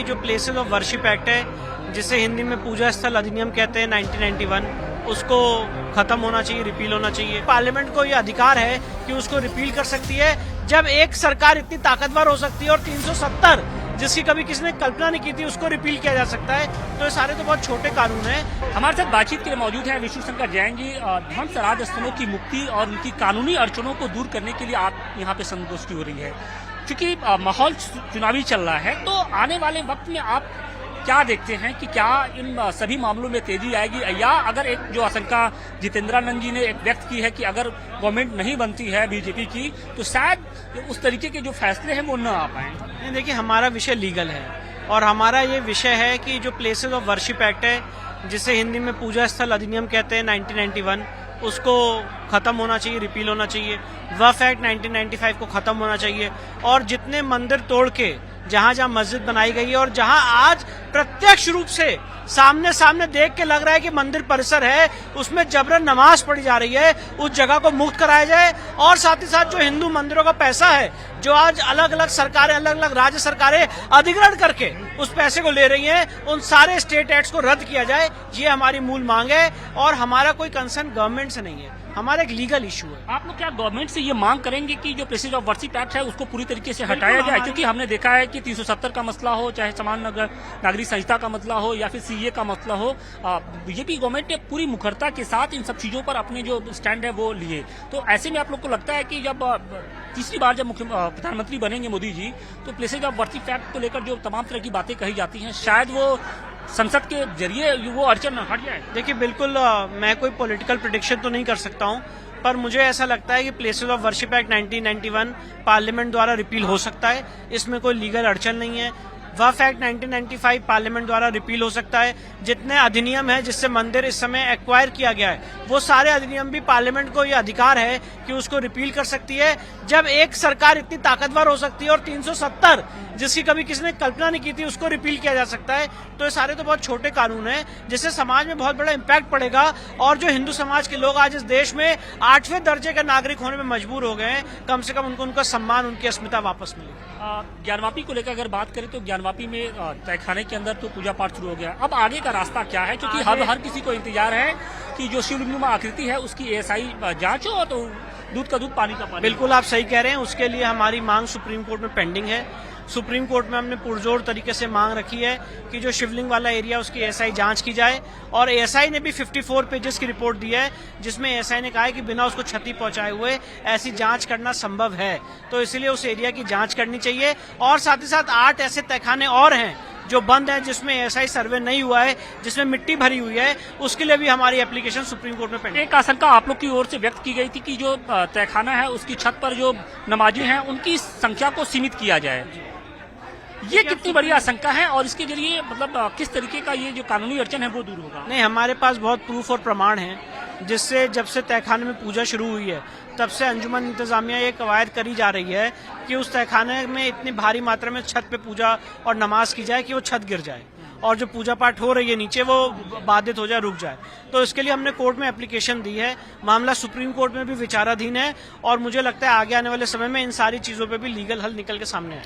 जो places of worship act है, जिसे हिंदी में पूजा स्थल अधिनियम कहते हैं 1991, उसको खत्म होना चाहिए, रिपील होना चाहिए। पार्लियामेंट को ये अधिकार है कि उसको रिपील कर सकती है जब एक सरकार इतनी ताकतवर हो सकती है और 370 जिसकी कभी किसी ने कल्पना नहीं की थी उसको रिपील किया जा सकता है। तो ये सारे तो बहुत छोटे कानून हैं। हमारे साथ बातचीत के लिए मौजूद है विष्णु शंकर जैन जी। ध्वंस राज स्थलों की मुक्ति और उनकी कानूनी अड़चनों को दूर करने के लिए आप यहाँ पे संगोष्ठी हो रही है। क्योंकि माहौल चुनावी चल रहा है, तो आने वाले वक्त में आप क्या देखते हैं कि क्या इन सभी मामलों में तेजी आएगी, या अगर एक जो आशंका जितेंद्रानंद जी ने एक व्यक्त की है कि अगर गवर्नमेंट नहीं बनती है बीजेपी की तो शायद उस तरीके के जो फैसले हैं वो न आ पाए। देखिए, हमारा विषय लीगल है और हमारा ये विषय है कि जो प्लेसेस ऑफ वर्शिप एक्ट है, जिसे हिंदी में पूजा स्थल अधिनियम कहते हैं 1991, उसको खत्म होना चाहिए, रिपील होना चाहिए। वक्फ एक्ट 1995 को खत्म होना चाहिए और जितने मंदिर तोड़ के जहां जहां मस्जिद बनाई गई है और जहां आज प्रत्यक्ष रूप से सामने देख के लग रहा है कि मंदिर परिसर है, उसमें जबरन नमाज पढ़ी जा रही है, उस जगह को मुक्त कराया जाए। और साथ ही साथ जो हिंदू मंदिरों का पैसा है, जो आज अलग अलग सरकारें, अलग अलग राज्य सरकारें अधिग्रहण करके उस पैसे को ले रही हैं, उन सारे स्टेट एक्ट्स को रद्द किया जाए। ये हमारी मूल मांग है और हमारा कोई कंसर्न गवर्नमेंट से नहीं है, हमारा एक लीगल इशू है। आप लोग क्या गवर्नमेंट से ये मांग करेंगे कि जो प्लेसेस ऑफ वर्शिप एक्ट है उसको पूरी तरीके से हटाया जाए? क्योंकि हमने देखा है कि 370 का मसला हो, चाहे समान नागरिक संहिता का मसला हो या फिर सीए का मसला हो, बीजेपी गवर्नमेंट ने पूरी मुखरता के साथ इन सब चीजों पर अपने जो स्टैंड है वो लिए। तो ऐसे में आप लोग को लगता है कि जब तीसरी बार जब प्रधानमंत्री बनेंगे मोदी जी, तो प्लेसेस ऑफ वर्शिप एक्ट को लेकर जो तमाम तरह की बातें कही जाती हैं, शायद वो संसद के जरिए वो अड़चन हट जाए? देखिए, बिल्कुल मैं कोई पॉलिटिकल प्रेडिक्शन तो नहीं कर सकता हूं, पर मुझे ऐसा लगता है कि places of worship act 1991 parliament द्वारा रिपील हो सकता है, इसमें कोई लीगल अड़चन नहीं है। वक्फ एक्ट 1995 पार्लियामेंट द्वारा रिपील हो सकता है। जितने अधिनियम है जिससे मंदिर इस समय एक्वायर किया गया है, वो सारे अधिनियम भी पार्लियामेंट को ये अधिकार है कि उसको रिपील कर सकती है जब एक सरकार इतनी ताकतवर हो सकती है और 370 जिसकी कभी किसी ने कल्पना नहीं की थी उसको रिपील किया जा सकता है। तो ये सारे तो बहुत छोटे कानून हैं जिससे समाज में बहुत बड़ा इम्पैक्ट पड़ेगा और जो हिंदू समाज के लोग आज इस देश में 8वें दर्जे का नागरिक होने में मजबूर हो गए हैं, कम से कम उनको उनका सम्मान, उनकी अस्मिता वापस मिले। ज्ञानवापी को लेकर अगर बात करें तो ज्ञानवापी में तहखाने के अंदर तो पूजा पाठ शुरू हो गया। अब आगे का रास्ता क्या है? क्योंकि हर किसी को इंतजार है कि जो शिवलिंगनुमा आकृति है उसकी एएसआई जांच हो, तो दूध का दूध पानी का पानी। बिल्कुल आप सही कह रहे हैं। उसके लिए हमारी मांग सुप्रीम कोर्ट में पेंडिंग है। सुप्रीम कोर्ट में हमने पुरजोर तरीके से मांग रखी है कि जो शिवलिंग वाला एरिया उसकी एएसआई जांच की जाए और एएसआई ने भी 54 पेजेस की रिपोर्ट दी है जिसमें एएसआई ने कहा है कि बिना उसको क्षति पहुंचाए हुए ऐसी जांच करना संभव है। तो इसलिए उस एरिया की जांच करनी चाहिए और साथ ही साथ 8 ऐसे तहखाने और हैं जो बंद है, जिसमें एएसआई सर्वे नहीं हुआ है, जिसमें मिट्टी भरी हुई है, उसके लिए भी हमारी एप्लीकेशन सुप्रीम कोर्ट में पेंडिंग। एक आशंका आप लोग की ओर से व्यक्त की गई थी कि जो तहखाना है उसकी छत पर जो नमाजी हैं उनकी संख्या को सीमित किया जाए। ये कितनी बड़ी आशंका है और इसके जरिए मतलब किस तरीके का ये जो कानूनी अड़चन है वो दूर होगा? नहीं, हमारे पास बहुत प्रूफ और प्रमाण है जिससे जब से तहखाने में पूजा शुरू हुई है तब से अंजुमन इंतजामिया ये कवायद करी जा रही है कि उस तहखाने में इतनी भारी मात्रा में छत पे पूजा और नमाज की जाए कि वो छत गिर जाए और जो पूजा पाठ हो रही है नीचे वो बाधित हो जाए, रुक जाए। तो इसके लिए हमने कोर्ट में एप्लीकेशन दी है। मामला सुप्रीम कोर्ट में भी विचाराधीन है और मुझे लगता है आगे आने वाले समय में इन सारी चीजों पे भी लीगल हल निकल के सामने आए।